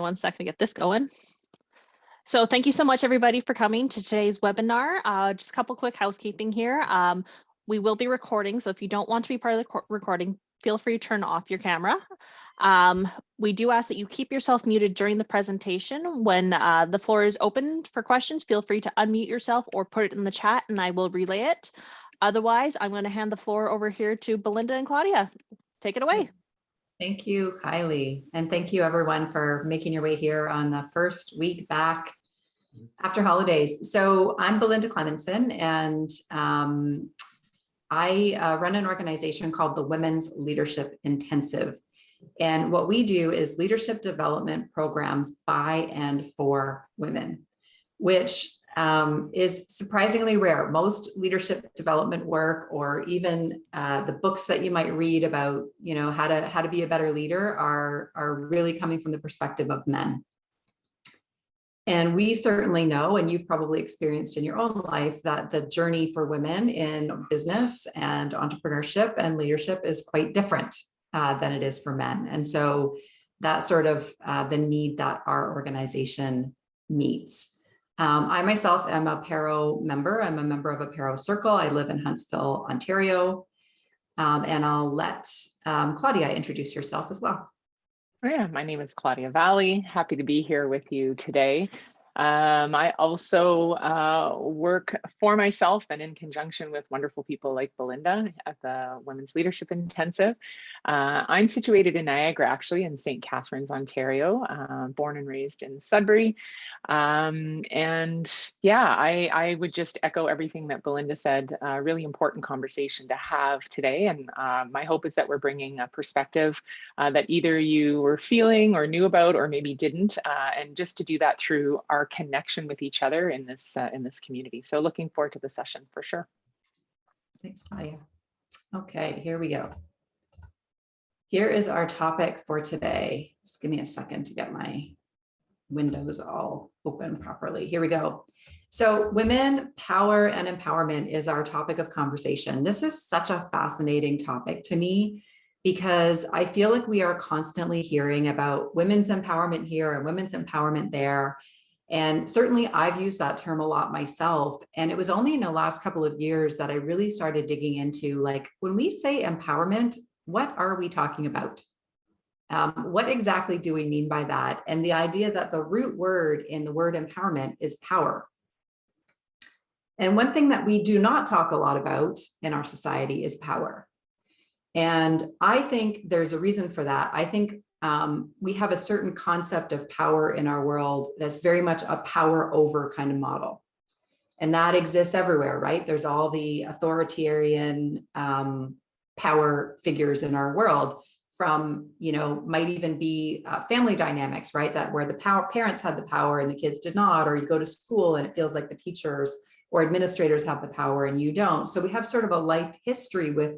1 second to get this going. So thank you so much, everybody, for coming to today's webinar. Just a couple quick housekeeping here. We will be recording, so if you don't want to be part of the recording, feel free to turn off your camera. We do ask that you keep yourself muted during the presentation. When the floor is open for questions, feel free to unmute yourself or put it in the chat and I will relay it. Otherwise, I'm going to hand the floor over here to Belinda and Claudia. Take it away. Thank you, Kylie. And thank you everyone for making your way here on the first week back after holidays. So I'm Belinda Clemmensen, and I run an organization called the Women's Leadership Intensive. And what we do is leadership development programs by and for women, which is surprisingly rare. Most leadership development work, or even the books that you might read about, you know, how to be a better leader, are really coming from the perspective of men. And we certainly know, and you've probably experienced in your own life, that the journey for women in business and entrepreneurship and leadership is quite different than it is for men. And so that's sort of the need that our organization meets. I myself am a PARO member. I'm a member of a PARO circle. I live in Huntsville, Ontario. And I'll let Claudia introduce yourself as well. Yeah, my name is Claudia Valley. Happy to be here with you today. I also work for myself and in conjunction with wonderful people like Belinda at the Women's Leadership Intensive. I'm situated in Niagara, actually, in St. Catharines, Ontario, born and raised in Sudbury. And yeah, I would just echo everything that Belinda said. Really important conversation to have today. And my hope is that we're bringing a perspective that either you were feeling or knew about, or maybe didn't, and just to do that through our connection with each other in this community. So looking forward to the session for sure. Thanks, Claudia. Okay, here we go. Here is our topic for today. Just give me a second to get my windows all open properly. Here we go. So women, power, and empowerment is our topic of conversation. This is such a fascinating topic to me, because I feel like we are constantly hearing about women's empowerment here and women's empowerment there. And certainly I've used that term a lot myself. And it was only in the last couple of years that I really started digging into, like, when we say empowerment, what are we talking about? What exactly do we mean by that? And the idea that the root word in the word empowerment is power. And one thing that we do not talk a lot about in our society is power. And I think there's a reason for that. I think we have a certain concept of power in our world that's very much a power over kind of model. And that exists everywhere, right? There's all the authoritarian power figures in our world, from, you know, might even be family dynamics, right? That where the parents had the power and the kids did not, or you go to school and it feels like the teachers or administrators have the power and you don't. So we have sort of a life history with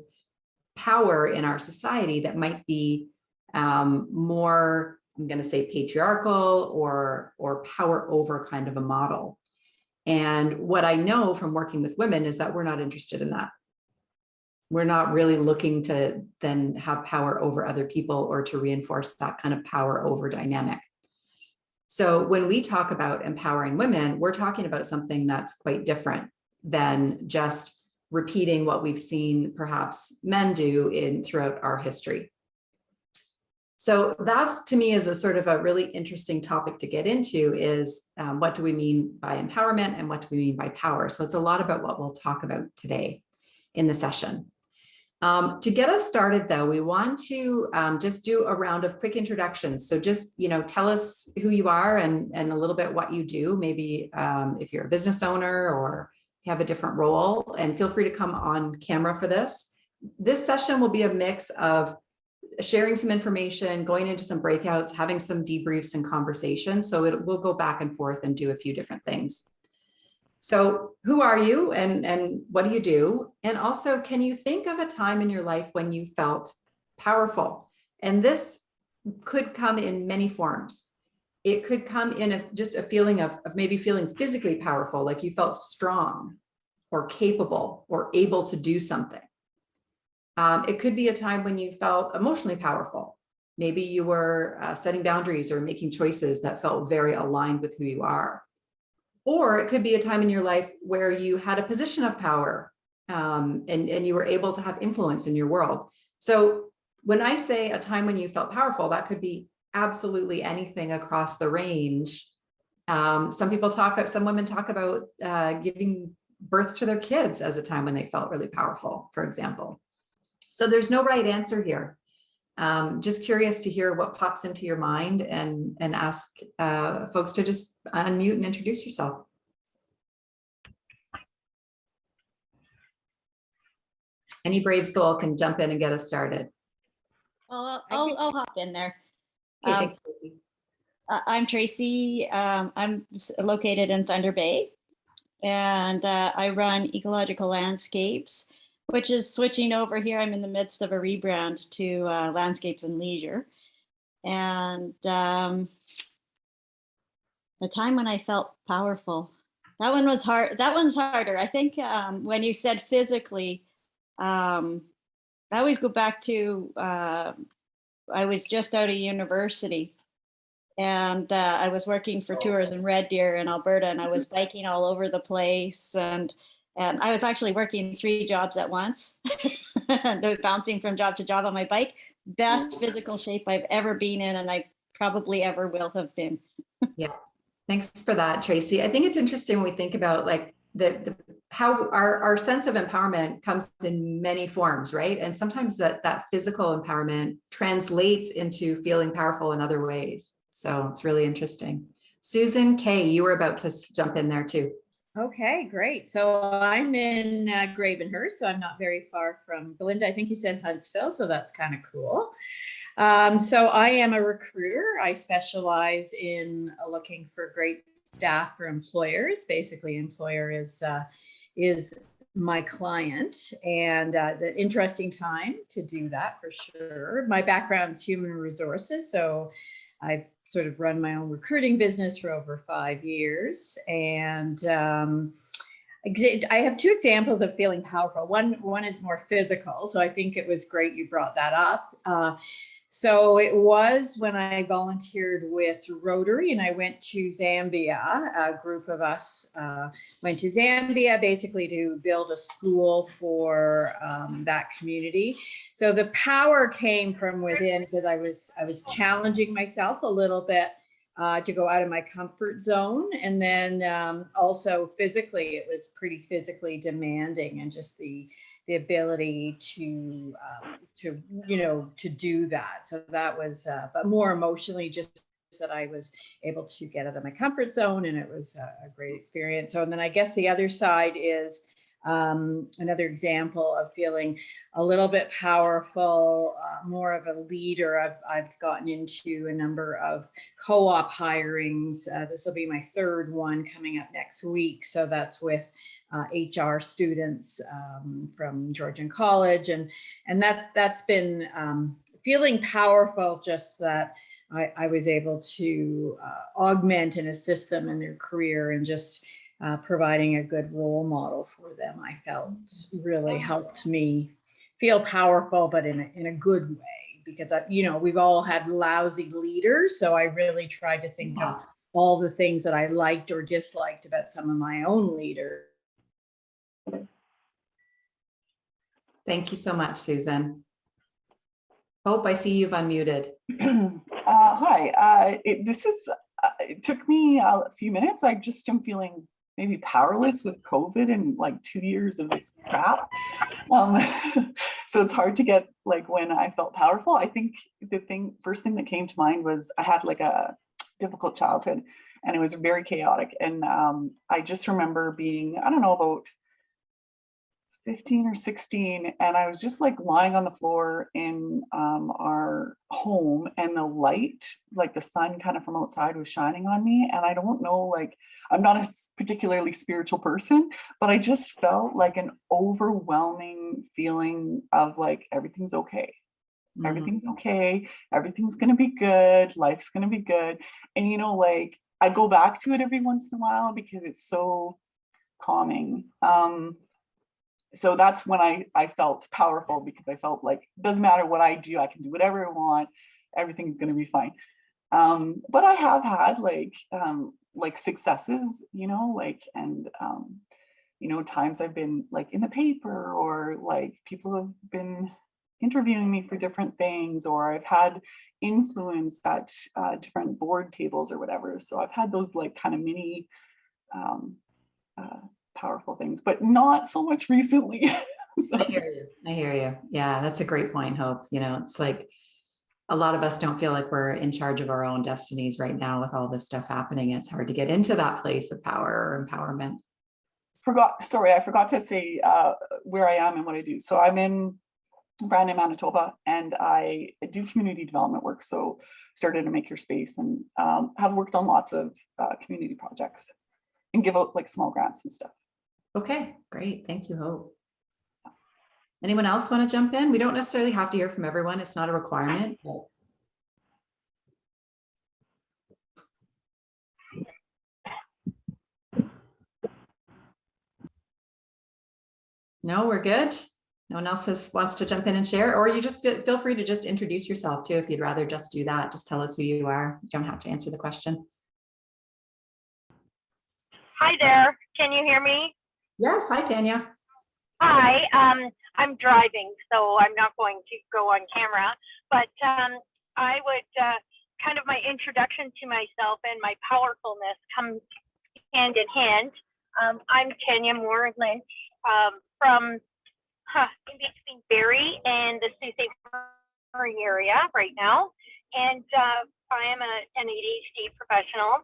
power in our society that might be more, I'm going to say, patriarchal or power over kind of a model. And what I know from working with women is that we're not interested in that. We're not really looking to then have power over other people or to reinforce that kind of power over dynamic. So when we talk about empowering women, we're talking about something that's quite different than just repeating what we've seen perhaps men do throughout our history. So that's, to me, is a sort of a really interesting topic to get into, is what do we mean by empowerment and what do we mean by power? So it's a lot about what we'll talk about today in the session. To get us started, though, we want to just do a round of quick introductions. So just, you know, tell us who you are and a little bit what you do. Maybe if you're a business owner or you have a different role, and feel free to come on camera for this. This session will be a mix of sharing some information, going into some breakouts, having some debriefs and conversations. So we'll go back and forth and do a few different things. So who are you and what do you do? And also, can you think of a time in your life when you felt powerful? And this could come in many forms. It could come in just a feeling of maybe feeling physically powerful, like you felt strong or capable or able to do something. It could be a time when you felt emotionally powerful, Maybe you were setting boundaries or making choices that felt very aligned with who you are. Or it could be a time in your life where you had a position of power, and you were able to have influence in your world. So when I say a time when you felt powerful, that could be absolutely anything across the range. Some women talk about giving birth to their kids as a time when they felt really powerful, for example. So there's no right answer here. Just curious to hear what pops into your mind, and ask folks to just unmute and introduce yourself. Any brave soul can jump in and get us started. Well, I'll hop in there. Okay, thanks, Tracy. I'm Tracy. I'm located in Thunder Bay, and I run Ecological Landscapes, which is switching over here. I'm in the midst of a rebrand to Landscapes and Leisure. And the time when I felt powerful, that one was hard. That one's harder. I think when you said physically, I always go back to I was just out of university, and I was working for Tourism Red Deer in Alberta, and I was biking all over the place, and I was actually working 3 jobs at once, and bouncing from job to job on my bike. Best physical shape I've ever been in, and I probably ever will have been. Yeah, thanks for that, Tracy. I think it's interesting when we think about like the how our sense of empowerment comes in many forms, right? And sometimes that physical empowerment translates into feeling powerful in other ways. So it's really interesting. Susan Kay, you were about to jump in there too. Okay, great. So I'm in Gravenhurst, so I'm not very far from Belinda. I think you said Huntsville, so that's kind of cool. So I am a recruiter. I specialize in looking for great staff for employers. Basically, employer is my client, and the interesting time to do that for sure. My background is human resources, so I've sort of run my own recruiting business for over 5 years, and I have 2 examples of feeling powerful. One is more physical, so I think it was great you brought that up. So it was when I volunteered with Rotary, and I went to Zambia. A group of us went to Zambia basically to build a school for that community. So the power came from within, because I was challenging myself a little bit to go out of my comfort zone, and then also physically, it was pretty physically demanding, and just the ability to do that. So that was, but more emotionally, just that I was able to get out of my comfort zone, and it was a great experience. So, and then I guess the other side is another example of feeling a little bit powerful, more of a leader. I've gotten into a number of co-op hirings. This will be my 3rd one coming up next week. So that's with HR students from Georgian College, and that's been feeling powerful. Just that I was able to augment and assist them in their career, and just providing a good role model for them, I felt really helped me feel powerful, but in a good way, because we've all had lousy leaders. So I really tried to think of all the things that I liked or disliked about some of my own leaders. Thank you so much, Susan. Hope, I see you've unmuted. Hi, it took me a few minutes. I just am feeling maybe powerless with COVID and like 2 years of this crap. So it's hard to get like when I felt powerful. I think the first thing that came to mind was I had like a difficult childhood, and it was very chaotic. And I just remember being, I don't know, about 15 or 16, and I was just like lying on the floor in our home, and the light, like the sun kind of from outside, was shining on me. And I don't know, like, I'm not a particularly spiritual person, but I just felt like an overwhelming feeling of like, everything's okay. Everything's okay. Everything's going to be good. Life's going to be good. And, like, I go back to it every once in a while because it's so calming. So that's when I felt powerful, because I felt like it doesn't matter what I do, I can do whatever I want. everything's going to be fine. But I have had like successes, you know, like, and you know, times I've been like in the paper, or like people have been interviewing me for different things, or I've had influence at different board tables or whatever. So I've had those like kind of mini powerful things, but not so much recently. So. I hear you. I hear you. Yeah, that's a great point, Hope. You know, it's like a lot of us don't feel like we're in charge of our own destinies right now with all this stuff happening. It's hard to get into that place of power or empowerment. I forgot to say where I am and what I do. So I'm in Brandon, Manitoba, and I do community development work. So started to Make Your Space, and have worked on lots of community projects and give out like small grants and stuff. Okay, great. Thank you, Hope. Anyone else want to jump in? We don't necessarily have to hear from everyone. It's not a requirement. But... No, we're good. No one else wants to jump in and share, or you just feel free to just introduce yourself too. If you'd rather just do that, just tell us who you are. You don't have to answer the question. Hi there. Can you hear me? Yes. Hi, Tanya. Hi. I'm driving, so I'm not going to go on camera, but I would kind of my introduction to myself and my powerfulness come hand in hand. I'm Tanya Moore Lynch from in between Barrie and the Sault Ste. Marie area right now, and I am an ADHD professional.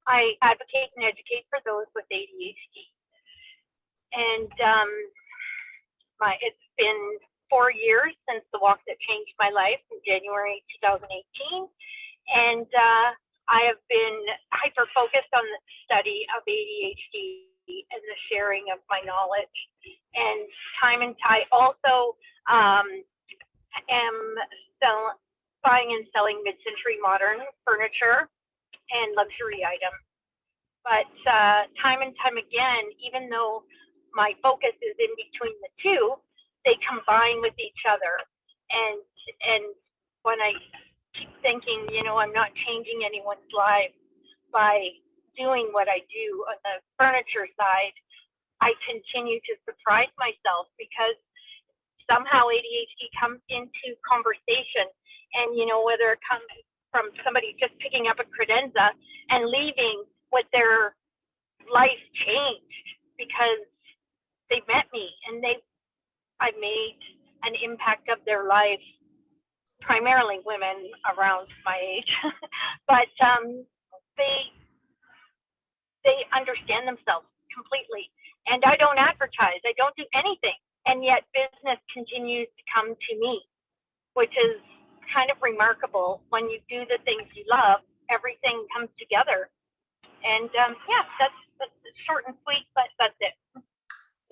I advocate and educate for those with ADHD, and it's been 4 years since the walk that changed my life in January 2018, and I have been hyper-focused on the study of ADHD and the sharing of my knowledge. And I also am buying and selling mid-century modern furniture and luxury items. But time and time again, even though my focus is in between the two, they combine with each other. And when I keep thinking, you know, I'm not changing anyone's life by doing what I do on the furniture side, I continue to surprise myself, because somehow ADHD comes into conversation. And, you know, whether it comes from somebody just picking up a credenza and leaving with their life changed because they met me and I made an impact of their life, primarily women around my age, but they understand themselves completely. And I don't advertise, I don't do anything. And yet business continues to come to me, which is kind of remarkable. When you do the things you love, everything comes together. And yeah, that's short and sweet, but that's it.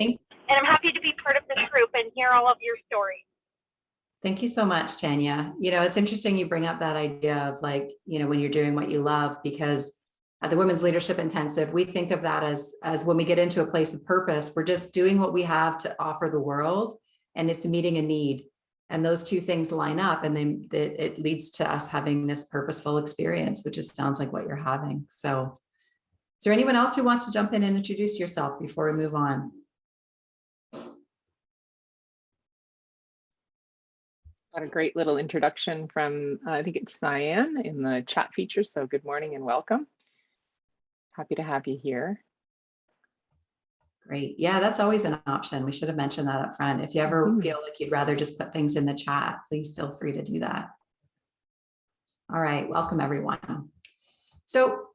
And I'm happy to be part of this group and hear all of your stories. Thank you so much, Tanya. You know, it's interesting you bring up that idea of like, you know, when you're doing what you love, because at the Women's Leadership Intensive, we think of that as when we get into a place of purpose, we're just doing what we have to offer the world, and it's meeting a need. And those two things line up, and then it leads to us having this purposeful experience, which just sounds like what you're having. So is there anyone else who wants to jump in and introduce yourself before we move on? Got a great little introduction from, I think it's Cyan in the chat feature. So good morning and welcome. Happy to have you here. Great. Yeah, that's always an option. We should have mentioned that up front. If you ever feel like you'd rather just put things in the chat, please feel free to do that. All right, welcome everyone. So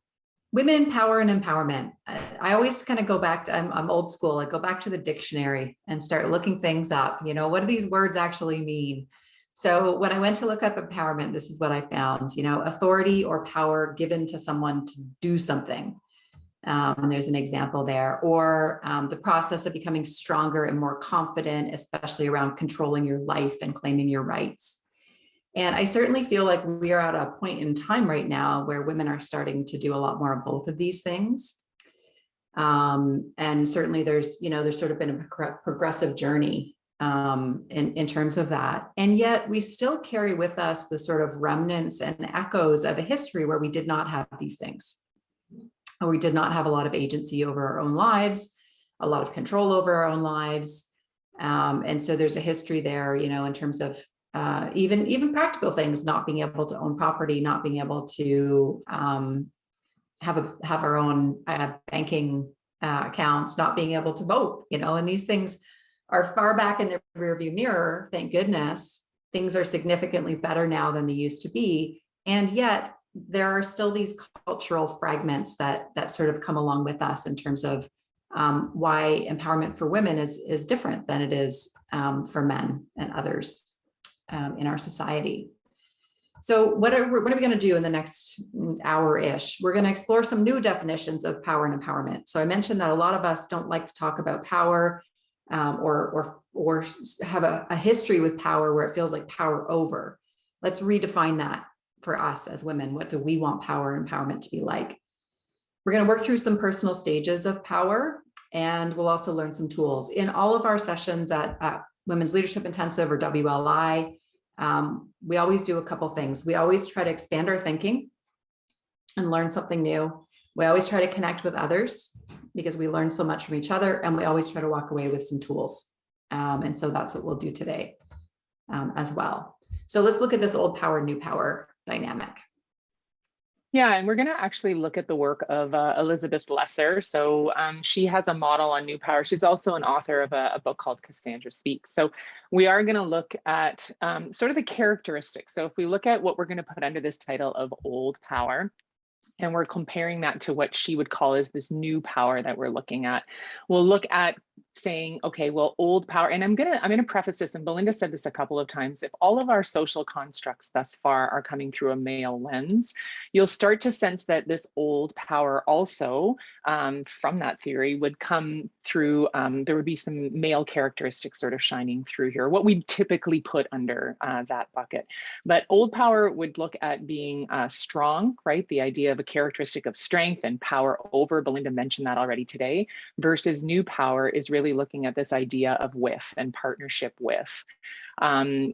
women, power and empowerment. I always kind of go back to, I'm old school. I go back to the dictionary and start looking things up. You know, what do these words actually mean? So when I went to look up empowerment, this is what I found, you know, authority or power given to someone to do something. And there's an example there, or the process of becoming stronger and more confident, especially around controlling your life and claiming your rights. And I certainly feel like we are at a point in time right now where women are starting to do a lot more of both of these things. And certainly there's sort of been a progressive journey in terms of that. And yet we still carry with us the sort of remnants and echoes of a history where we did not have these things. Or we did not have a lot of agency over our own lives, a lot of control over our own lives. And so there's a history there, you know, in terms of even practical things, not being able to own property, not being able to have our own banking accounts, not being able to vote, you know, and these things are far back in the rearview mirror. Thank goodness, things are significantly better now than they used to be. And yet there are still these cultural fragments that sort of come along with us in terms of why empowerment for women is different than it is for men and others in our society. So what are we going to do in the next hour-ish? We're going to explore some new definitions of power and empowerment. So I mentioned that a lot of us don't like to talk about power or have a history with power where it feels like power over. Let's redefine that for us as women. What do we want power and empowerment to be like? We're going to work through some personal stages of power, and we'll also learn some tools. In all of our sessions at Women's Leadership Intensive or WLI, we always do a couple things. We always try to expand our thinking and learn something new. We always try to connect with others because we learn so much from each other, and we always try to walk away with some tools. And so that's what we'll do today as well. So let's look at this old power, new power dynamic. Yeah, and we're going to actually look at the work of Elizabeth Lesser. So she has a model on new power. She's also an author of a book called Cassandra Speaks. So we are going to look at sort of the characteristics. So if we look at what we're going to put under this title of old power, and we're comparing that to what she would call as this new power that we're looking at, we'll look at saying, okay, well, old power, and I'm gonna preface this, and Belinda said this a couple of times, if all of our social constructs thus far are coming through a male lens, you'll start to sense that this old power also, from that theory, would come through, there would be some male characteristics sort of shining through here, what we typically put under that bucket. But old power would look at being strong, right? The idea of a characteristic of strength and power over, Belinda mentioned that already today, versus new power is really looking at this idea of with and partnership with.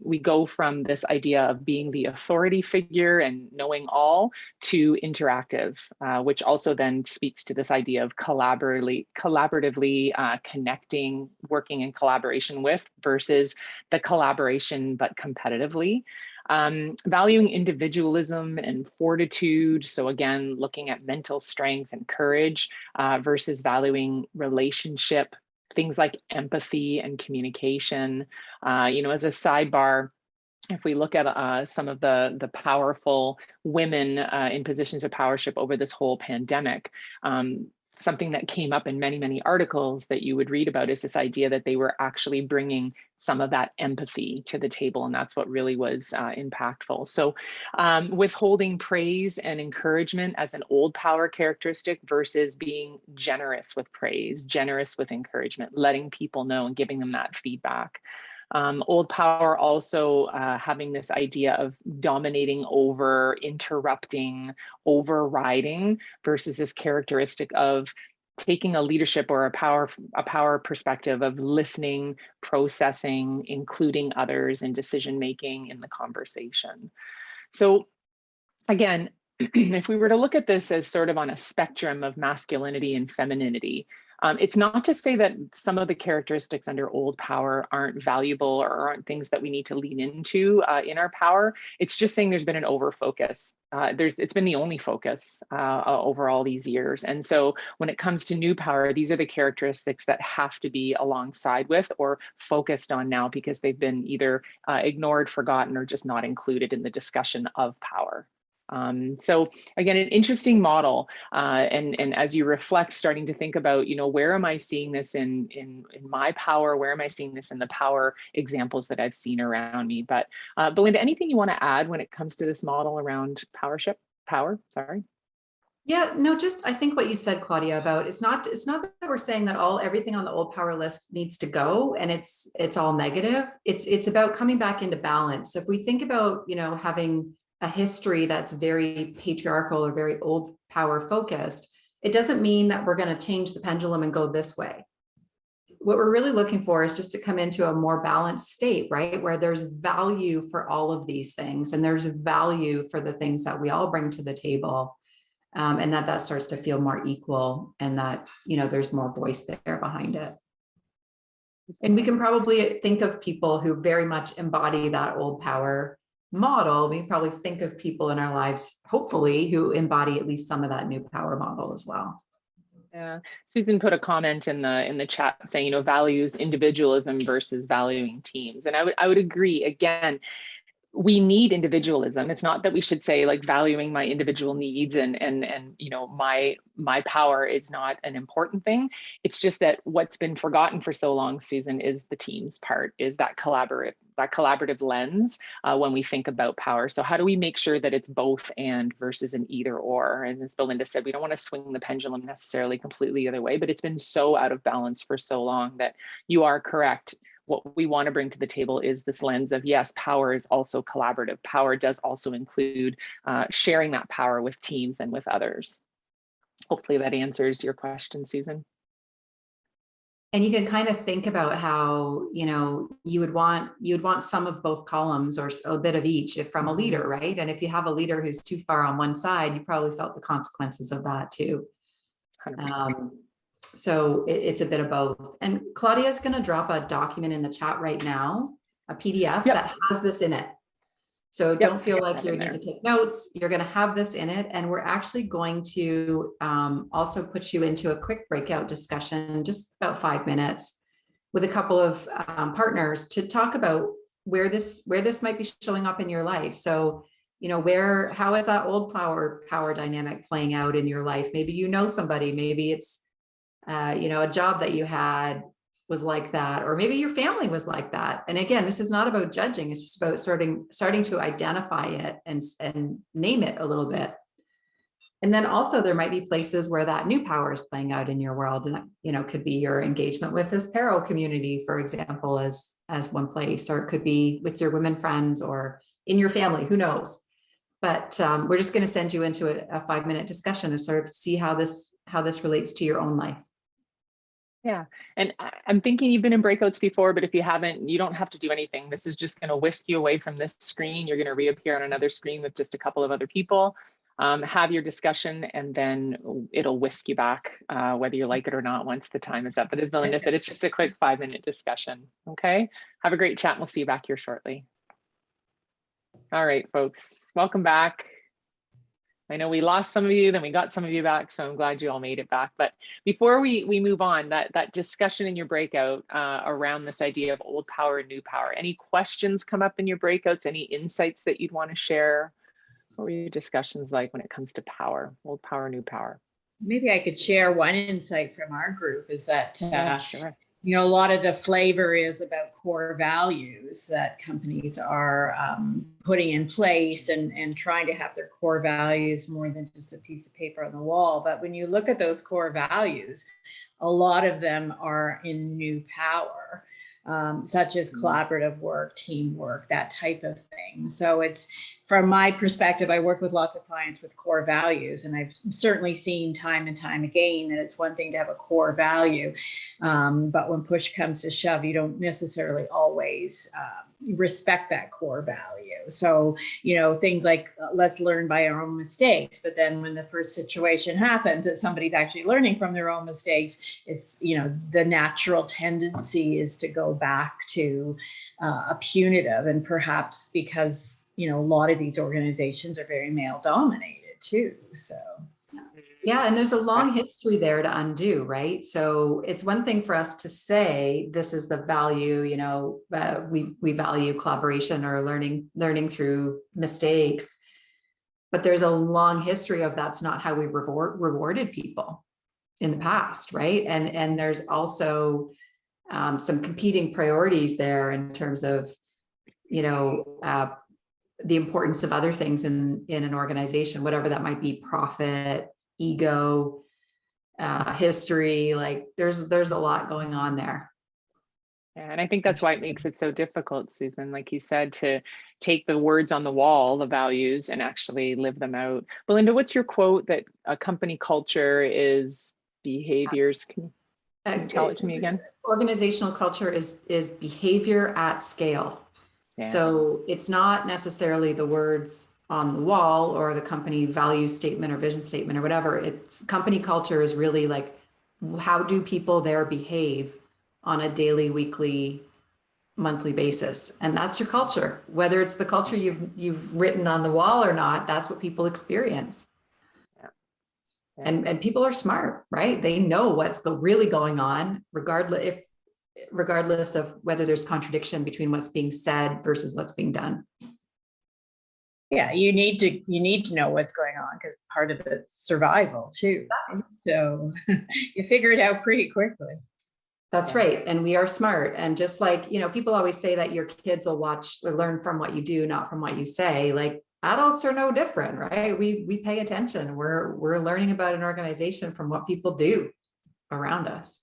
We go from this idea of being the authority figure and knowing all to interactive, which also then speaks to this idea of collaboratively connecting, working in collaboration with, versus the collaboration but competitively. Valuing individualism and fortitude. So again, looking at mental strength and courage versus valuing relationship, things like empathy and communication. You know, as a sidebar, if we look at some of the powerful women in positions of powership over this whole pandemic, something that came up in many, many articles that you would read about is this idea that they were actually bringing some of that empathy to the table. And that's what really was impactful. So withholding praise and encouragement as an old power characteristic versus being generous with praise, generous with encouragement, letting people know and giving them that feedback. Old power also having this idea of dominating over, interrupting, overriding, versus this characteristic of taking a leadership or a power perspective of listening, processing, including others in decision-making in the conversation. So again, if we were to look at this as sort of on a spectrum of masculinity and femininity, it's not to say that some of the characteristics under old power aren't valuable or aren't things that we need to lean into in our power. It's just saying there's been an over focus. It's been the only focus over all these years. And so when it comes to new power, these are the characteristics that have to be alongside with or focused on now because they've been either ignored, forgotten, or just not included in the discussion of power. So again, an interesting model, and as you reflect, starting to think about, you know, where am I seeing this in my power? Where am I seeing this in the power examples that I've seen around me? But Belinda, anything you want to add when it comes to this model around power? Sorry. Yeah, no, just I think what you said, Claudia, about it's not that we're saying that everything on the old power list needs to go and it's all negative. It's about coming back into balance. So if we think about, you know, having a history that's very patriarchal or very old power focused, it doesn't mean that we're going to change the pendulum and go this way. what we're really looking for is just to come into a more balanced state, right? Where there's value for all of these things, and there's value for the things that we all bring to the table. And that starts to feel more equal, and that, you know, there's more voice there behind it. And we can probably think of people who very much embody that old power model. We probably think of people in our lives, hopefully, who embody at least some of that new power model as well. Yeah, Susan put a comment in the chat saying, you know, values individualism versus valuing teams. And I would agree. Again, we need individualism. It's not that we should say like valuing my individual needs and you know, my power is not an important thing. It's just that what's been forgotten for so long, Susan, is the teams part, is that collaborative lens when we think about power. So how do we make sure that it's both and versus an either or? And as Belinda said, we don't want to swing the pendulum necessarily completely the other way, but it's been so out of balance for so long that you are correct. What we want to bring to the table is this lens of, yes, power is also collaborative. Power does also include sharing that power with teams and with others. Hopefully that answers your question, Susan. And you can kind of think about how, you know, you would want some of both columns or a bit of each if from a leader, right? And if you have a leader who's too far on one side, you probably felt the consequences of that too. 100%. So it's a bit of both. And Claudia is going to drop a document in the chat right now, a PDF that has this in it. So don't feel like you need to take notes. You're going to have this in it. And we're actually going to also put you into a quick breakout discussion, just about 5 minutes, with a couple of partners to talk about where this might be showing up in your life. So, you know, how is that old power dynamic playing out in your life? Maybe you know somebody, maybe it's you know, a job that you had was like that, or maybe your family was like that. And again, this is not about judging. It's just about starting to identify it and name it a little bit. And then also there might be places where that new power is playing out in your world. And, you know, could be your engagement with this PARO community, for example, as one place, or it could be with your women friends or in your family, who knows? But we're just going to send you into a 5-minute discussion to sort of see how this relates to your own life. Yeah, and I'm thinking you've been in breakouts before, but if you haven't, you don't have to do anything. This is just going to whisk you away from this screen. You're going to reappear on another screen with just a couple of other people. Have your discussion, and then it'll whisk you back, whether you like it or not, once the time is up. But as Belinda said, it's just a quick 5-minute discussion. Okay, have a great chat, and we'll see you back here shortly. All right, folks, welcome back. I know we lost some of you, then we got some of you back, so I'm glad you all made it back. But before we move on, that discussion in your breakout around this idea of old power and new power, any questions come up in your breakouts, any insights that you'd want to share? What were your discussions like when it comes to power, old power, new power? Maybe I could share one insight from our group is that, Sure. you know, a lot of the flavor is about core values that companies are putting in place and trying to have their core values more than just a piece of paper on the wall. But when you look at those core values, a lot of them are in new power, such as collaborative work, teamwork, that type of thing. So it's, from my perspective, I work with lots of clients with core values, and I've certainly seen time and time again that it's one thing to have a core value, but when push comes to shove, you don't necessarily always respect that core value. So, you know, things like let's learn by our own mistakes, but then when the first situation happens that somebody's actually learning from their own mistakes, it's, you know, the natural tendency is to go back to a punitive, and perhaps because, you know, a lot of these organizations are very male dominated too. So yeah, and there's a long history there to undo, right? So it's one thing for us to say this is the value, you know, we value collaboration or learning through mistakes, but there's a long history of that's not how we rewarded people in the past, right? And there's also some competing priorities there in terms of, you know, the importance of other things in an organization, whatever that might be, profit, ego, history, like there's a lot going on there. Yeah, and I think that's why it makes it so difficult, Susan, like you said, to take the words on the wall, the values, and actually live them out. Belinda, what's your quote that a company culture is behaviors? Can you tell it to me again? Organizational culture is behavior at scale. Yeah. So it's not necessarily the words on the wall or the company value statement or vision statement or whatever. It's company culture is really like, how do people there behave on a daily, weekly, monthly basis? And that's your culture. Whether it's the culture you've written on the wall or not, that's what people experience. Yeah. And people are smart, right? They know what's really going on, regardless of whether there's contradiction between what's being said versus what's being done. Yeah, you need to know what's going on, because part of it's survival too. So you figure it out pretty quickly. That's right. And we are smart. And just like, people always say that your kids will watch or learn from what you do, not from what you say. Like, adults are no different, right? We pay attention. We're learning about an organization from what people do around us.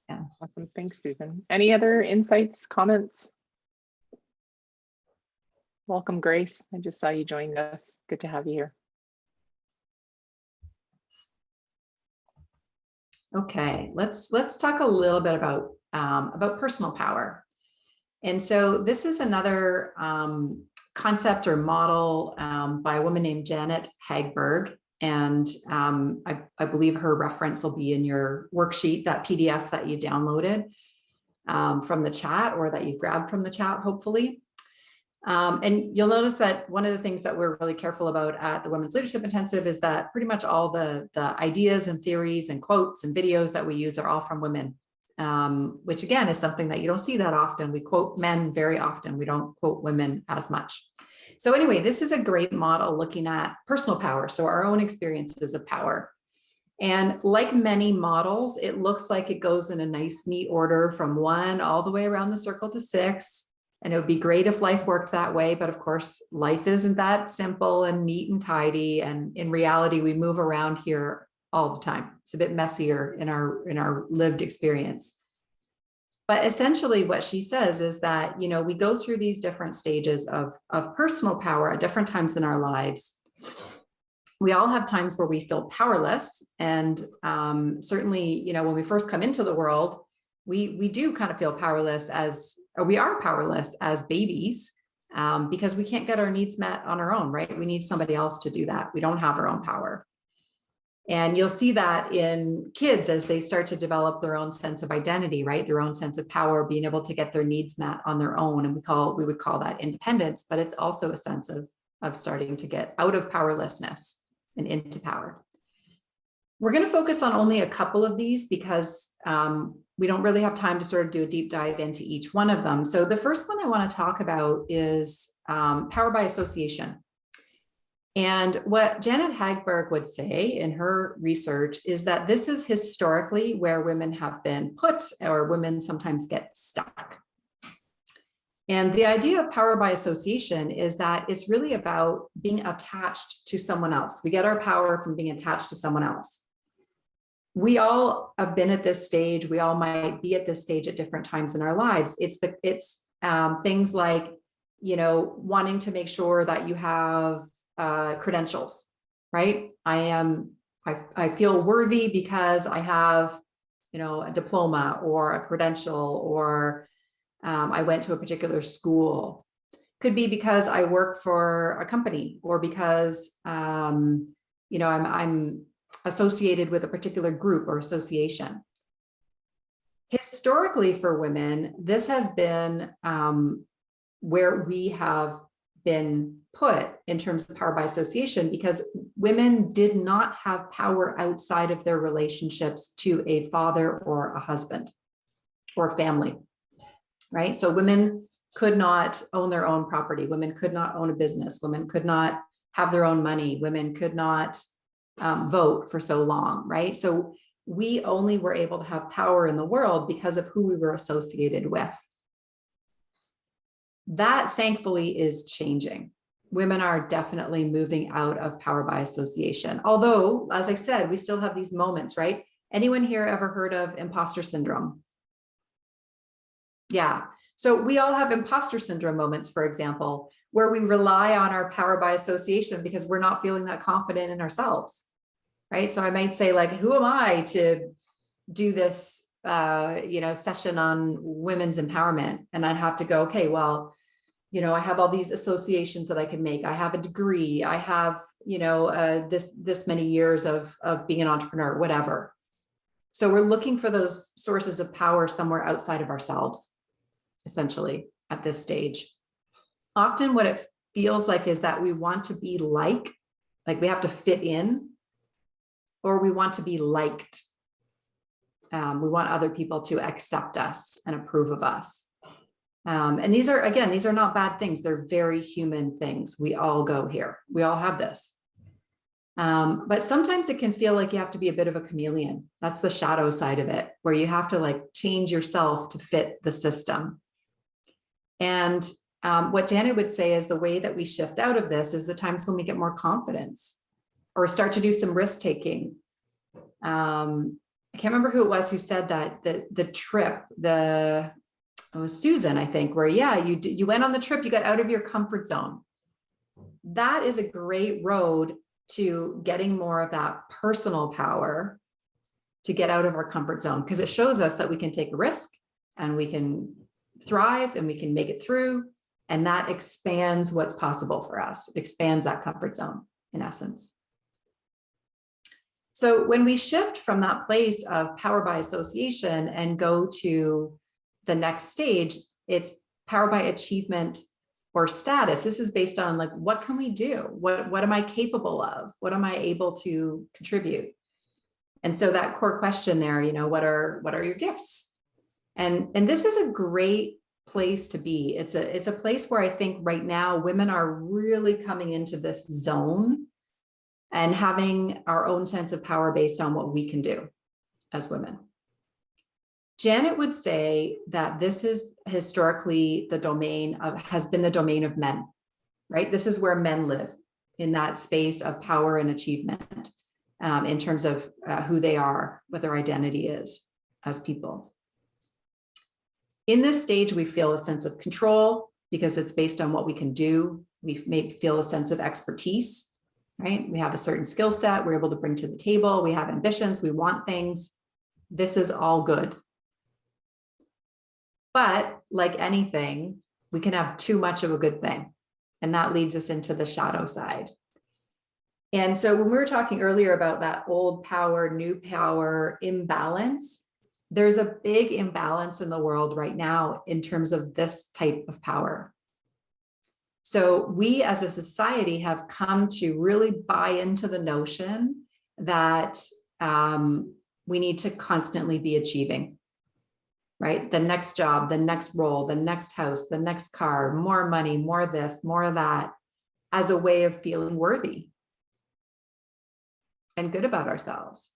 Yeah. Awesome. Thanks, Susan. Any other insights, comments? Welcome, Grace. I just saw you joined us. Good to have you here. Okay, let's talk a little bit about personal power. And so this is another concept or model by a woman named Janet Hagberg. And I believe her reference will be in your worksheet, that PDF that you downloaded from the chat, or that you grabbed from the chat, hopefully. And you'll notice that one of the things that we're really careful about at the Women's Leadership Intensive is that pretty much all the ideas and theories and quotes and videos that we use are all from women, which again is something that you don't see that often. We quote men very often. We don't quote women as much. So anyway, this is a great model looking at personal power. So our own experiences of power. And like many models, it looks like it goes in a nice, neat order from 1 all the way around the circle to 6. And it would be great if life worked that way. But of course, life isn't that simple and neat and tidy. And in reality, we move around here all the time. It's a bit messier in our lived experience. But essentially what she says is that, we go through these different stages of personal power at different times in our lives. We all have times where we feel powerless. And certainly, when we first come into the world, we do kind of feel powerless we are powerless as babies because we can't get our needs met on our own, right? We need somebody else to do that. We don't have our own power. And you'll see that in kids as they start to develop their own sense of identity, right? Their own sense of power, being able to get their needs met on their own. And we would call that independence, but it's also a sense of starting to get out of powerlessness and into power. We're going to focus on only a couple of these because we don't really have time to sort of do a deep dive into each one of them. So the first one I want to talk about is power by association. And what Janet Hagberg would say in her research is that this is historically where women have been put, or women sometimes get stuck. And the idea of power by association is that it's really about being attached to someone else. We get our power from being attached to someone else. We all have been at this stage. We all might be at this stage at different times in our lives. It's things like, wanting to make sure that you have credentials, right? I feel worthy because I have, a diploma or a credential, or I went to a particular school. Could be because I work for a company, or because, I'm associated with a particular group or association. Historically for women, this has been where we have been put in terms of power by association, because women did not have power outside of their relationships to a father or a husband or family, right? So women could not own their own property. Women could not own a business. Women could not have their own money. Women could not vote for so long, right? So we only were able to have power in the world because of who we were associated with. That thankfully is changing. Women are definitely moving out of power by association. Although, as I said, we still have these moments, right? Anyone here ever heard of imposter syndrome? Yeah. So we all have imposter syndrome moments, for example, where we rely on our power by association because we're not feeling that confident in ourselves. right? So I might say like, who am I to do this, session on women's empowerment? And I'd have to go, okay, well, I have all these associations that I can make. I have a degree. I have, this many years of being an entrepreneur, whatever. So we're looking for those sources of power somewhere outside of ourselves, essentially, at this stage. Often what it feels like is that we want to be like we have to fit in, or we want to be liked. We want other people to accept us and approve of us. And these are not bad things. They're very human things. We all go here. We all have this. But sometimes it can feel like you have to be a bit of a chameleon. That's the shadow side of it, where you have to like change yourself to fit the system. And what Janet would say is the way that we shift out of this is the times when we get more confidence or start to do some risk taking. I can't remember who it was who said that the trip, it was Susan, I think, where, you went on the trip, you got out of your comfort zone. That is a great road to getting more of that personal power to get out of our comfort zone, because it shows us that we can take a risk and we can thrive and we can make it through. And that expands what's possible for us. It expands that comfort zone, in essence. So when we shift from that place of power by association and go to the next stage, it's power by achievement or status. This is based on like, what can we do? What am I capable of? What am I able to contribute? And so that core question there, what are your gifts? And this is a great place to be. It's a place where I think right now women are really coming into this zone and having our own sense of power based on what we can do as women. Janet would say that this is historically has been the domain of men, right? This is where men live, in that space of power and achievement, in terms of who they are, what their identity is as people. In this stage, we feel a sense of control because it's based on what we can do. We may feel a sense of expertise, right? We have a certain skill set we're able to bring to the table. We have ambitions, we want things. This is all good. But like anything, we can have too much of a good thing. And that leads us into the shadow side. And so when we were talking earlier about that old power, new power imbalance, there's a big imbalance in the world right now in terms of this type of power. So we as a society have come to really buy into the notion that we need to constantly be achieving, right? The next job, the next role, the next house, the next car, more money, more this, more of that, as a way of feeling worthy and good about ourselves,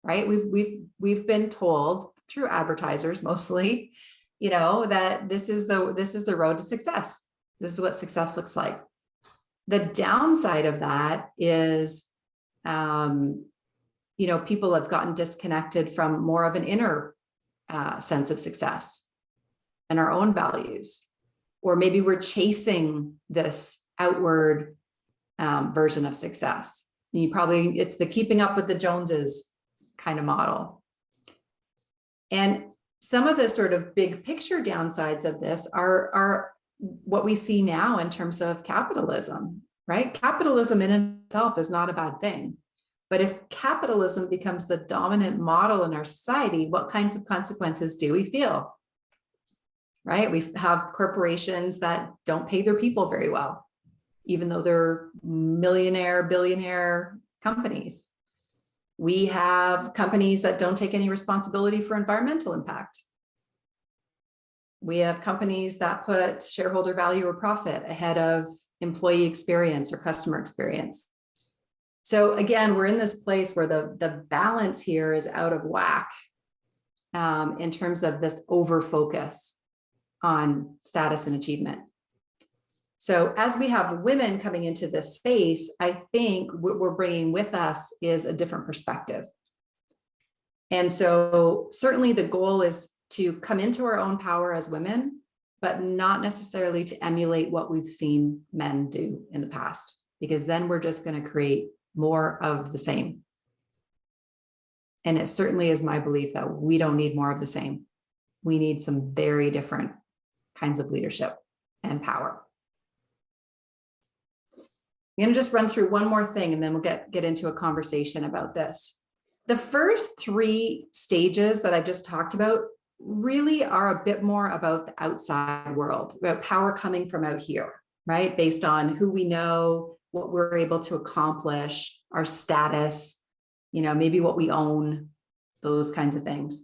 right? We've been told through advertisers mostly, that this is the road to success. This is what success looks like. The downside of that is, people have gotten disconnected from more of an inner sense of success and our own values, or maybe we're chasing this outward version of success. And it's the keeping up with the Joneses kind of model. And some of the sort of big picture downsides of this are what we see now in terms of capitalism, right? Capitalism in itself is not a bad thing. But if capitalism becomes the dominant model in our society, what kinds of consequences do we feel? Right? We have corporations that don't pay their people very well, even though they're millionaire, billionaire companies. We have companies that don't take any responsibility for environmental impact. We have companies that put shareholder value or profit ahead of employee experience or customer experience. So again, we're in this place where the balance here is out of whack in terms of this over focus on status and achievement. So as we have women coming into this space, I think what we're bringing with us is a different perspective. And so certainly the goal is to come into our own power as women, but not necessarily to emulate what we've seen men do in the past, because then we're just going to create more of the same. And it certainly is my belief that we don't need more of the same. We need some very different kinds of leadership and power. I'm going to just run through one more thing and then we'll get into a conversation about this. The first 3 stages that I just talked about really are a bit more about the outside world, about power coming from out here, right? Based on who we know, what we're able to accomplish, our status, maybe what we own, those kinds of things.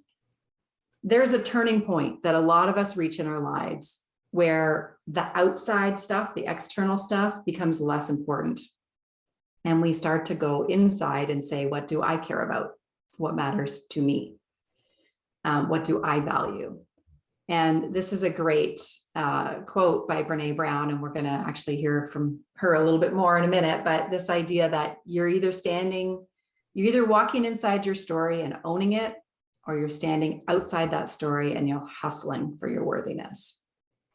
There's a turning point that a lot of us reach in our lives where the outside stuff, the external stuff becomes less important. And we start to go inside and say, what do I care about? What matters to me? What do I value? And this is a great quote by Brene Brown, and we're going to actually hear from her a little bit more in a minute, but this idea that you're either walking inside your story and owning it, or you're standing outside that story and you're hustling for your worthiness.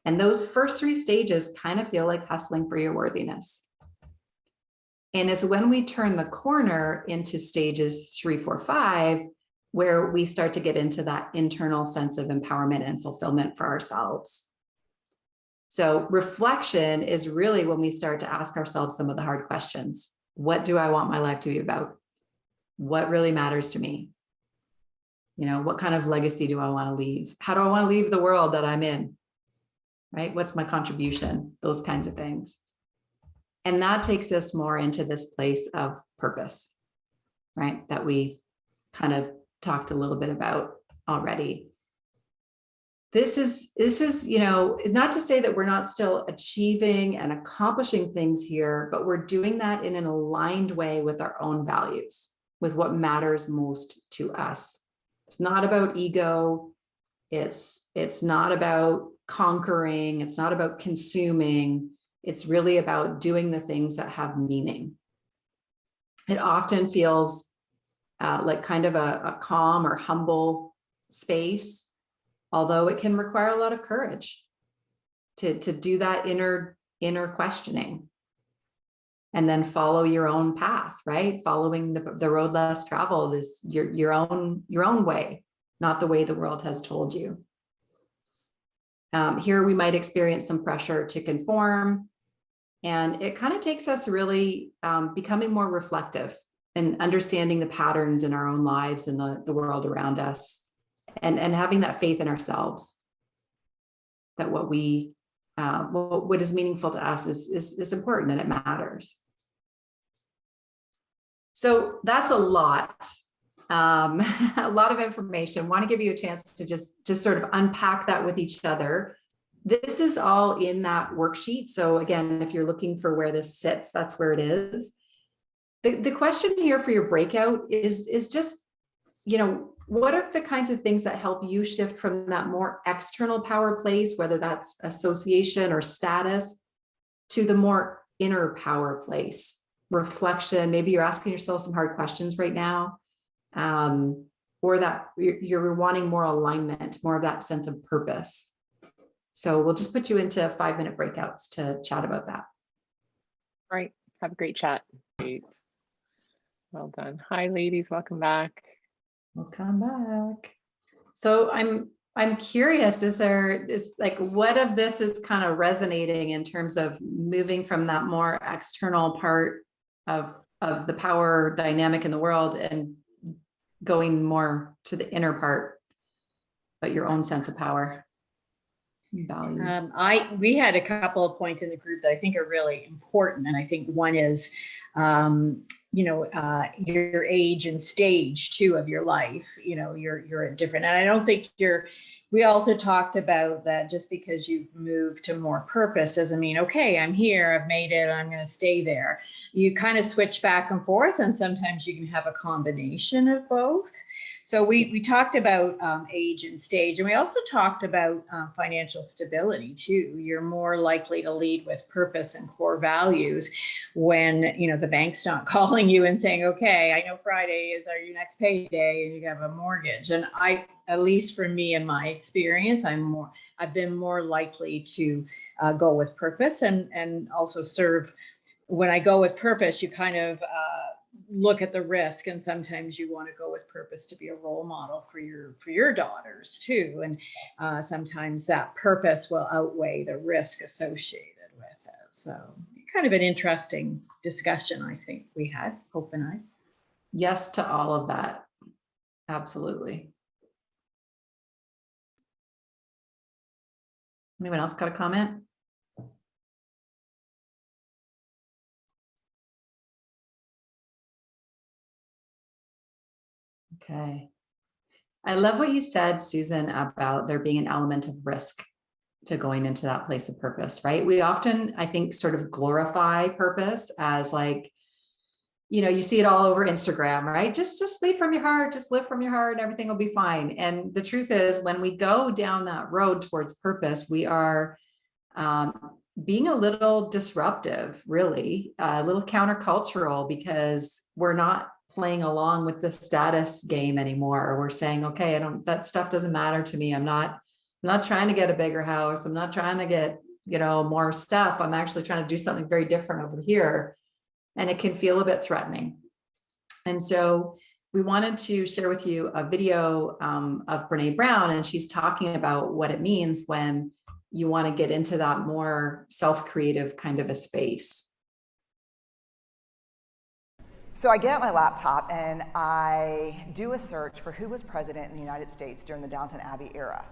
And those first 3 stages kind of feel like hustling for your worthiness. And it's when we turn the corner into stages 3, 4, 5, where we start to get into that internal sense of empowerment and fulfillment for ourselves. So reflection is really when we start to ask ourselves some of the hard questions. What do I want my life to be about? What really matters to me? What kind of legacy do I want to leave? How do I want to leave the world that I'm in? Right? What's my contribution? Those kinds of things. And that takes us more into this place of purpose, right? That we kind of talked a little bit about already. This is, not to say that we're not still achieving and accomplishing things here, but we're doing that in an aligned way with our own values, with what matters most to us. It's not about ego. It's not about conquering. It's not about consuming. It's really about doing the things that have meaning. It often feels like kind of a calm or humble space, although it can require a lot of courage to do that inner questioning and then follow your own path, right? Following the road less traveled is your own way, not the way the world has told you. Here we might experience some pressure to conform, and it kind of takes us really becoming more reflective and understanding the patterns in our own lives and the world around us, and having that faith in ourselves that what is meaningful to us is important and it matters. So that's a lot of information. Want to give you a chance to just sort of unpack that with each other. This is all in that worksheet. So again, if you're looking for where this sits, that's where it is. The question here for your breakout is just, what are the kinds of things that help you shift from that more external power place, whether that's association or status, to the more inner power place, reflection? Maybe you're asking yourself some hard questions right now, or that you're wanting more alignment, more of that sense of purpose. So we'll just put you into 5-minute breakouts to chat about that. All right. Have a great chat. Great. Well done. Hi, ladies. Welcome back. Welcome back. So I'm curious, what of this is kind of resonating in terms of moving from that more external part of the power dynamic in the world and going more to the inner part, but your own sense of power, values? We had a couple of points in the group that I think are really important. And I think one is, your age and stage too of your life, you're different. And I don't think we also talked about that just because you've moved to more purpose doesn't mean, okay, I'm here, I've made it, I'm going to stay there. You kind of switch back and forth, and sometimes you can have a combination of both. So we talked about age and stage, and we also talked about financial stability too. You're more likely to lead with purpose and core values when the bank's not calling you and saying, okay, I know Friday is your next payday and you have a mortgage. And at least for me in my experience, I've been more likely to go with purpose and also serve. When I go with purpose, you kind of look at the risk, and sometimes you want to go with purpose to be a role model for your daughters too, and sometimes that purpose will outweigh the risk associated with it. So kind of an interesting discussion, I think we had, Hope and I. Yes to all of that. Absolutely. Anyone else got a comment? Okay. I love what you said, Susan, about there being an element of risk to going into that place of purpose, right? We often, I think, sort of glorify purpose as like, you know, you see it all over Instagram, right? Just lead from your heart, just live from your heart, and everything will be fine. And the truth is, when we go down that road towards purpose, we are being a little disruptive, really, a little countercultural, because we're not playing along with the status game anymore. We're saying, okay, that stuff doesn't matter to me. I'm not trying to get a bigger house. I'm not trying to get, you know, more stuff. I'm actually trying to do something very different over here. And it can feel a bit threatening. And so we wanted to share with you a video of Brene Brown, and she's talking about what it means when you want to get into that more self-creative kind of a space. So I get out my laptop and I do a search for who was president in the United States during the Downton Abbey era.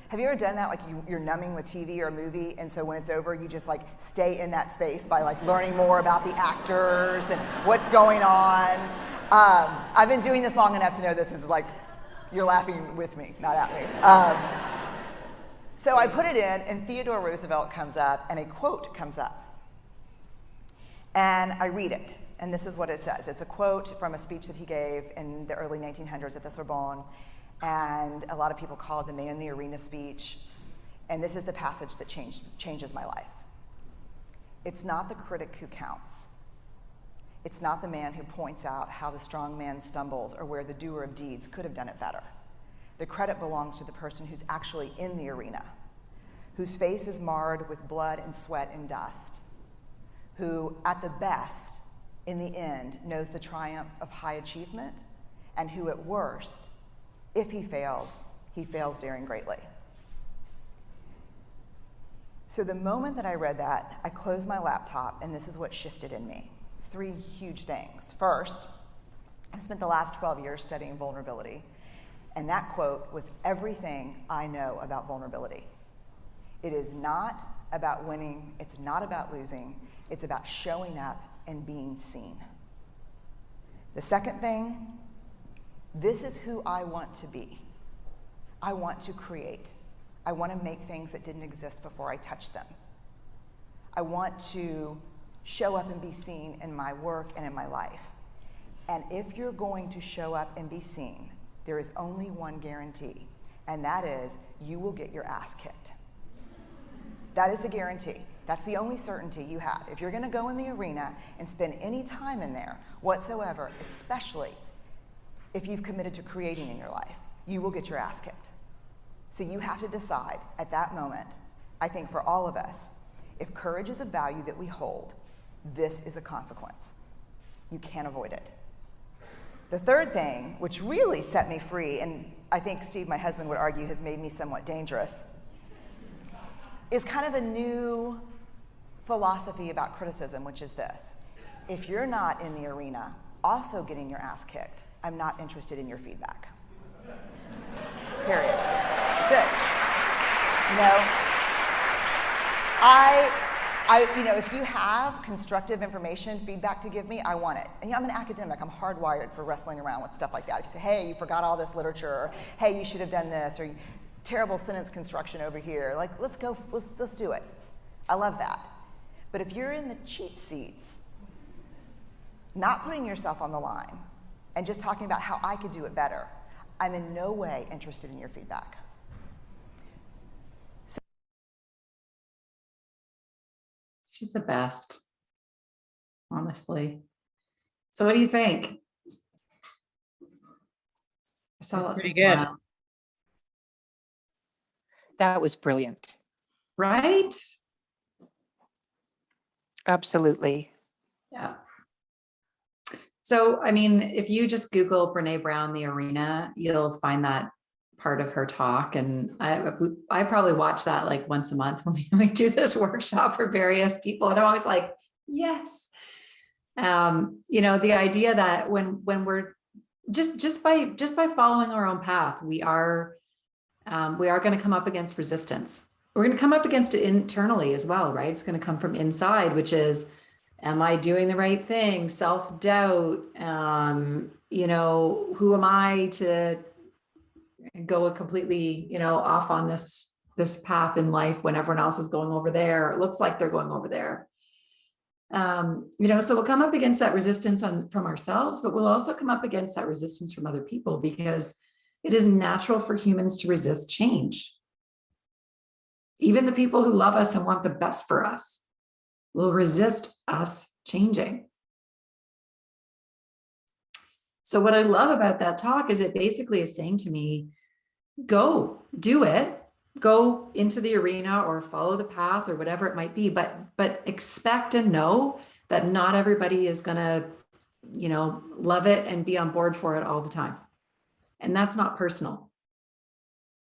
Have you ever done that? Like you're numbing with TV or a movie, and so when it's over, you just like stay in that space by like learning more about the actors and what's going on. I've been doing this long enough to know this is like, you're laughing with me, not at me. So I put it in, and Theodore Roosevelt comes up, and a quote comes up. And I read it, and this is what it says. It's a quote from a speech that he gave in the early 1900s at the Sorbonne. And a lot of people call it the Man in the Arena speech. And this is the passage that changes my life. It's not the critic who counts. It's not the man who points out how the strong man stumbles or where the doer of deeds could have done it better. The credit belongs to the person who's actually in the arena, whose face is marred with blood and sweat and dust, who, at the best, in the end, knows the triumph of high achievement, and who, at worst, if he fails daring greatly. So the moment that I read that, I closed my laptop, and this is what shifted in me. 3 huge things. First, I spent the last 12 years studying vulnerability, and that quote was everything I know about vulnerability. It is not about winning, it's not about losing, it's about showing up and being seen. The second thing, this is who I want to be. I want to create. I want to make things that didn't exist before I touched them. I want to show up and be seen in my work and in my life. And if you're going to show up and be seen, there is only one guarantee, and that is you will get your ass kicked. That is the guarantee. That's the only certainty you have. If you're going to go in the arena and spend any time in there whatsoever, especially if you've committed to creating in your life, you will get your ass kicked. So you have to decide at that moment, I think for all of us, if courage is a value that we hold, this is a consequence. You can't avoid it. The third thing, which really set me free, and I think Steve, my husband, would argue has made me somewhat dangerous, is kind of a new philosophy about criticism, which is this. If you're not in the arena also getting your ass kicked, I'm not interested in your feedback. Period. That's it. You know, if you have constructive information, feedback to give me, I want it. And I'm an academic. I'm hardwired for wrestling around with stuff like that. If you say, hey, you forgot all this literature, or hey, you should have done this, or terrible sentence construction over here, like, let's do it. I love that. But if you're in the cheap seats, not putting yourself on the line, and just talking about how I could do it better, I'm in no way interested in your feedback. She's the best, honestly. So what do you think? I saw lots of smiles. That was brilliant. Right? Absolutely. Yeah. So, I mean, if you just Google Brene Brown, the arena, you'll find that part of her talk. And I probably watch that like once a month when we do this workshop for various people. And I'm always like, yes. You know, the idea that when we're just by following our own path, we are going to come up against resistance. We're going to come up against it internally as well, right? It's going to come from inside, which is, am I doing the right thing? Self-doubt. You know, who am I to go completely, you know, off on this path in life when everyone else is going over there? It looks like they're going over there. You know, so we'll come up against that resistance from ourselves, but we'll also come up against that resistance from other people, because it is natural for humans to resist change. Even the people who love us and want the best for us will resist us changing. So what I love about that talk is it basically is saying to me, go do it, go into the arena or follow the path or whatever it might be, but expect and know that not everybody is going to, you know, love it and be on board for it all the time. And that's not personal.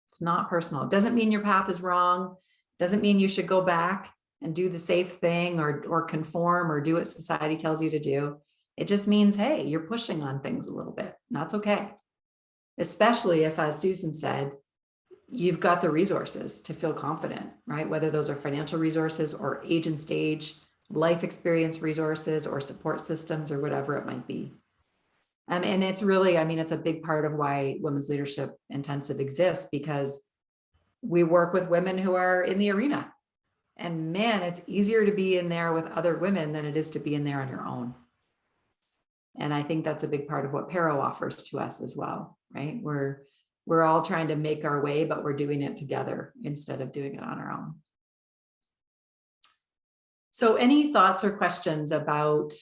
It's not personal. It doesn't mean your path is wrong. It doesn't mean you should go back and do the safe thing or conform or do what society tells you to do. It just means, hey, you're pushing on things a little bit. And that's okay. Especially if, as Susan said, you've got the resources to feel confident, right? Whether those are financial resources or age and stage, life experience resources or support systems or whatever it might be. And it's really, I mean, it's a big part of why Women's Leadership Intensive exists, because we work with women who are in the arena. And man, it's easier to be in there with other women than it is to be in there on your own. And I think that's a big part of what PARO offers to us as well, right? We're all trying to make our way, but we're doing it together instead of doing it on our own. So any thoughts or questions about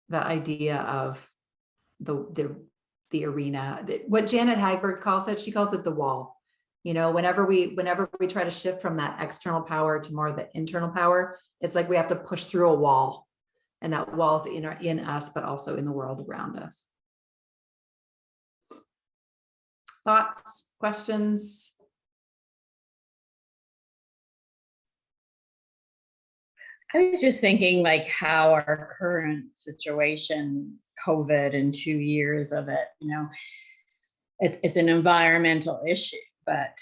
the idea of the arena, what Janet Hagberg calls it? She calls it the wall. You know, whenever we try to shift from that external power to more the internal power, it's like we have to push through a wall, and that wall's in us, but also in the world around us. Thoughts, questions? I was just thinking like how our current situation, COVID and 2 years of it, you know, it's an environmental issue, but,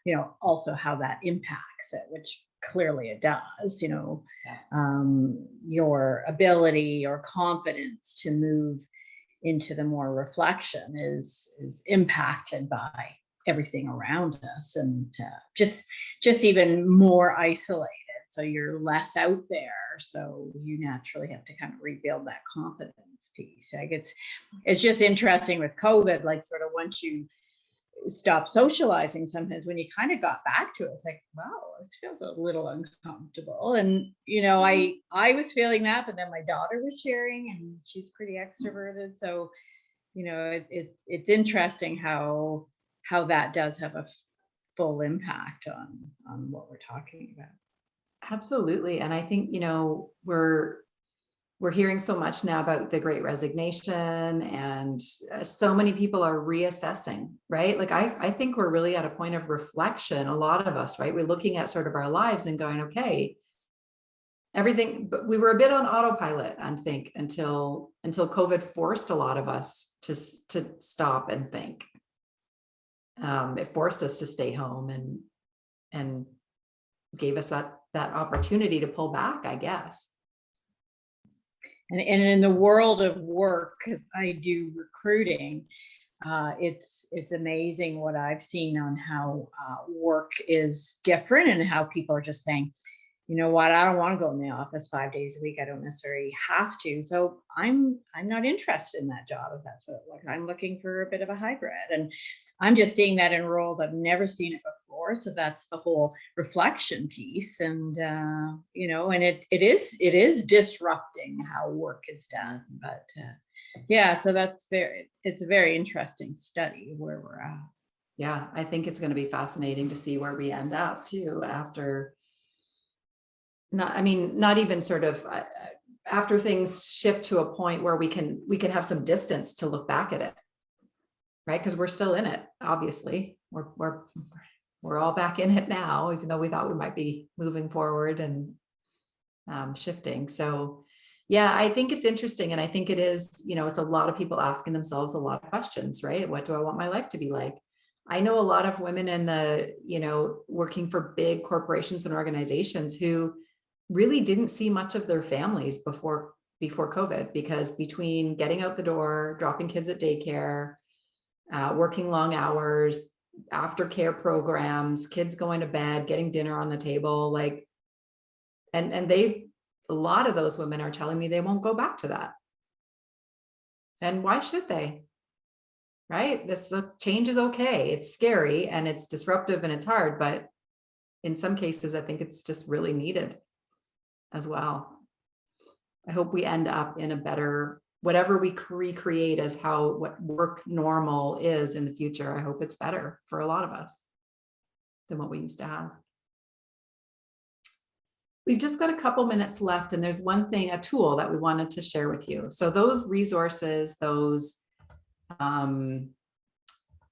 you know, also how that impacts it, which clearly it does, you know, your ability or confidence to move into the more reflection is impacted by everything around us, and just even more isolated. So you're less out there. So you naturally have to kind of rebuild that confidence piece. Like it's just interesting with COVID, like sort of once you stop socializing, sometimes when you kind of got back to it, it's like, wow, this feels a little uncomfortable. And, you know, I was feeling that, but then my daughter was sharing and she's pretty extroverted. So, you know, it's interesting how that does have a full impact on what we're talking about. Absolutely. And I think, you know, we're hearing so much now about the Great Resignation, and so many people are reassessing, right? Like I think we're really at a point of reflection, a lot of us, right? We're looking at sort of our lives and going, okay, everything, but we were a bit on autopilot, I think, until COVID forced a lot of us to stop and think. It forced us to stay home and gave us that opportunity to pull back, I guess. And in the world of work, because I do recruiting, it's amazing what I've seen on how work is different, and how people are just saying, you know what, I don't want to go in the office 5 days a week. I don't necessarily have to. So I'm not interested in that job if that's what it looks like. I'm looking for a bit of a hybrid. And I'm just seeing that in roles I've never seen it before. So that's the whole reflection piece. And you know, and it is disrupting how work is done. But yeah, so it's a very interesting study where we're at. Yeah, I think it's going to be fascinating to see where we end up too after. Not even sort of after things shift to a point where we can have some distance to look back at it, right? Because we're still in it, obviously. We're all back in it now, even though we thought we might be moving forward and shifting. So yeah, I think it's interesting. And I think it is, it's a lot of people asking themselves a lot of questions, right? What do I want my life to be like? I know a lot of women in the, working for big corporations and organizations who really didn't see much of their families before COVID, because between getting out the door, dropping kids at daycare, working long hours, aftercare programs, kids going to bed, getting dinner on the table, like, and a lot of those women are telling me they won't go back to that. And why should they? Right? This change is okay. It's scary and it's disruptive and it's hard, but in some cases, I think it's just really needed as well. I hope we end up in a better, whatever we recreate as what work normal is in the future. I hope it's better for a lot of us than what we used to have. We've just got a couple minutes left, and there's one thing, a tool that we wanted to share with you. So those resources, those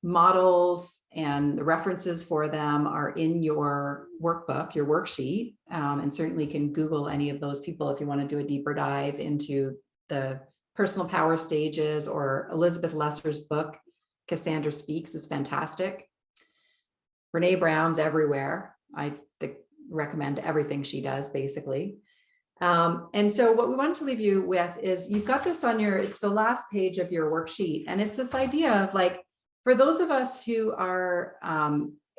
models and the references for them are in your workbook, your worksheet, and certainly can Google any of those people if you want to do a deeper dive into the personal power stages, or Elizabeth Lesser's book, Cassandra Speaks, is fantastic. Brene Brown's everywhere. I recommend everything she does, basically. And so what we want to leave you with is, you've got this on it's the last page of your worksheet. And it's this idea of, like, for those of us who are,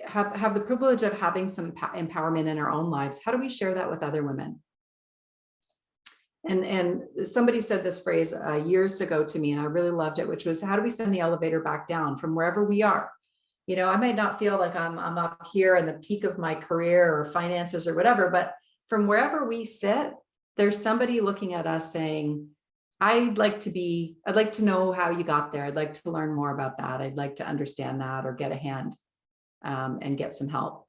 have the privilege of having some empowerment in our own lives, how do we share that with other women? And somebody said this phrase years ago to me, and I really loved it, which was, how do we send the elevator back down from wherever we are? I might not feel like I'm up here in the peak of my career or finances or whatever, but from wherever we sit, there's somebody looking at us saying, I'd like to know how you got there. I'd like to learn more about that. I'd like to understand that, or get a hand and get some help.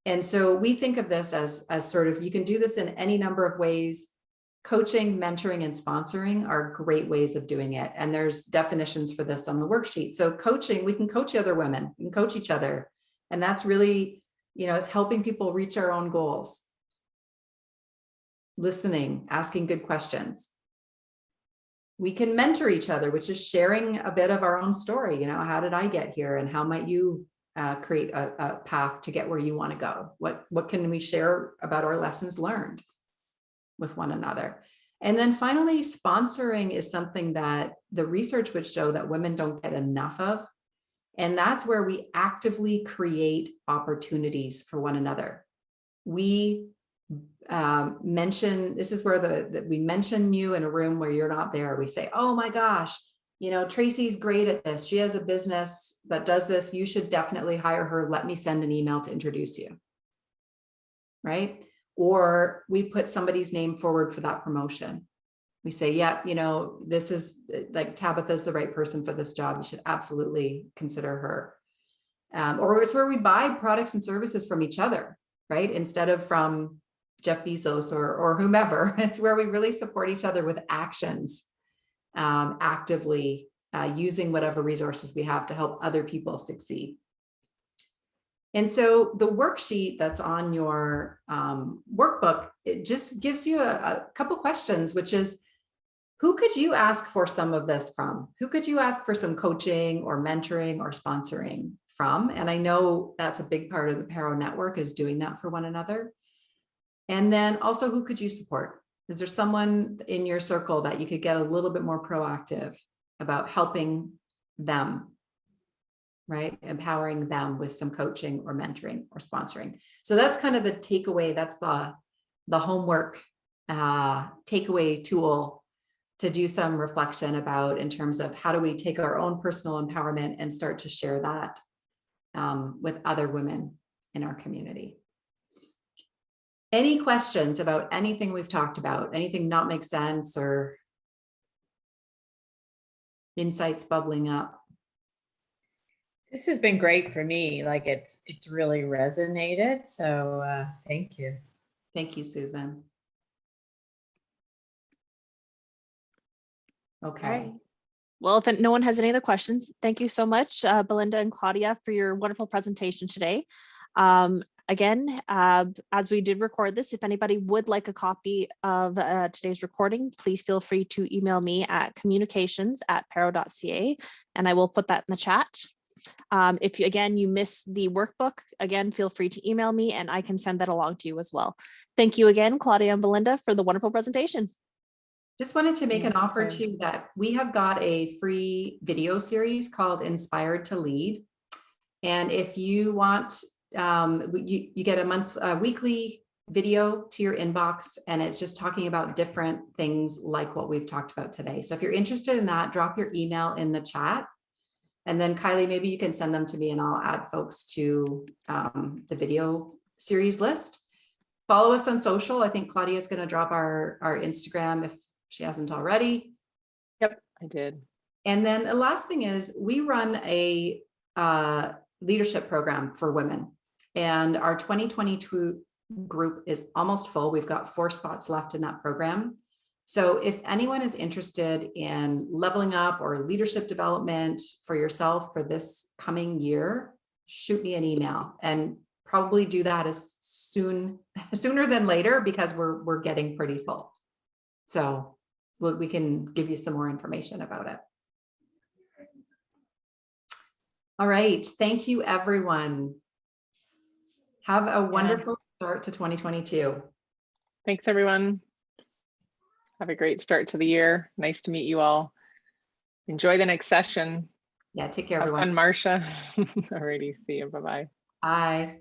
And so we think of this as sort of, you can do this in any number of ways. Coaching, mentoring, and sponsoring are great ways of doing it. And there's definitions for this on the worksheet. So coaching, we can coach other women, we can coach each other. And that's really, it's helping people reach our own goals. Listening, asking good questions. We can mentor each other, which is sharing a bit of our own story. How did I get here? And how might you create a path to get where you want to go? What can we share about our lessons learned with one another? And then finally, sponsoring is something that the research would show that women don't get enough of. And that's where we actively create opportunities for one another. We this is where we mention you in a room where you're not there. We say, oh my gosh, Tracy's great at this. She has a business that does this. You should definitely hire her. Let me send an email to introduce you. Right? Or we put somebody's name forward for that promotion. We say, yeah, this is, like, Tabitha's the right person for this job. You should absolutely consider her. Or it's where we buy products and services from each other, right? Instead of from Jeff Bezos or whomever. It's where we really support each other with actions, actively using whatever resources we have to help other people succeed. And so the worksheet that's on your workbook, it just gives you a couple questions, which is, who could you ask for some of this from? Who could you ask for some coaching or mentoring or sponsoring from? And I know that's a big part of the PARO network, is doing that for one another. And then also, who could you support? Is there someone in your circle that you could get a little bit more proactive about helping them, right? Empowering them with some coaching or mentoring or sponsoring. So that's kind of the takeaway. That's the homework takeaway tool to do some reflection about, in terms of how do we take our own personal empowerment and start to share that with other women in our community. Any questions about anything we've talked about? Anything not make sense, or insights bubbling up? This has been great for me. Like, it's really resonated. So thank you. Thank you, Susan. Okay. All right. Well, if no one has any other questions, thank you so much, Belinda and Claudia, for your wonderful presentation today. Again, as we did record this, if anybody would like a copy of today's recording, please feel free to email me at communications@paro.ca, and I will put that in the chat. If you, again, you missed the workbook, again, feel free to email me and I can send that along to you as well. Thank you again, Claudia and Belinda, for the wonderful presentation. Just wanted to make an offer Okay. too that we have got a free video series called Inspired to Lead. And if you want, you get a weekly video to your inbox, and it's just talking about different things like what we've talked about today. So if you're interested in that, drop your email in the chat. And then Kylie, maybe you can send them to me and I'll add folks to the video series list. Follow us on social. I think Claudia is going to drop our Instagram if she hasn't already. Yep, I did. And then the last thing is we run a leadership program for women, and our 2022 group is almost full. We've got 4 spots left in that program. So if anyone is interested in leveling up or leadership development for yourself for this coming year, shoot me an email, and probably do that as sooner than later, because we're getting pretty full. So we can give you some more information about it. All right. Thank you, everyone. Have a wonderful start to 2022. Thanks, everyone. Have a great start to the year. Nice to meet you all. Enjoy the next session. Yeah, take care, Have everyone. fun, Marcia. Alrighty, see you. Bye-bye. Bye.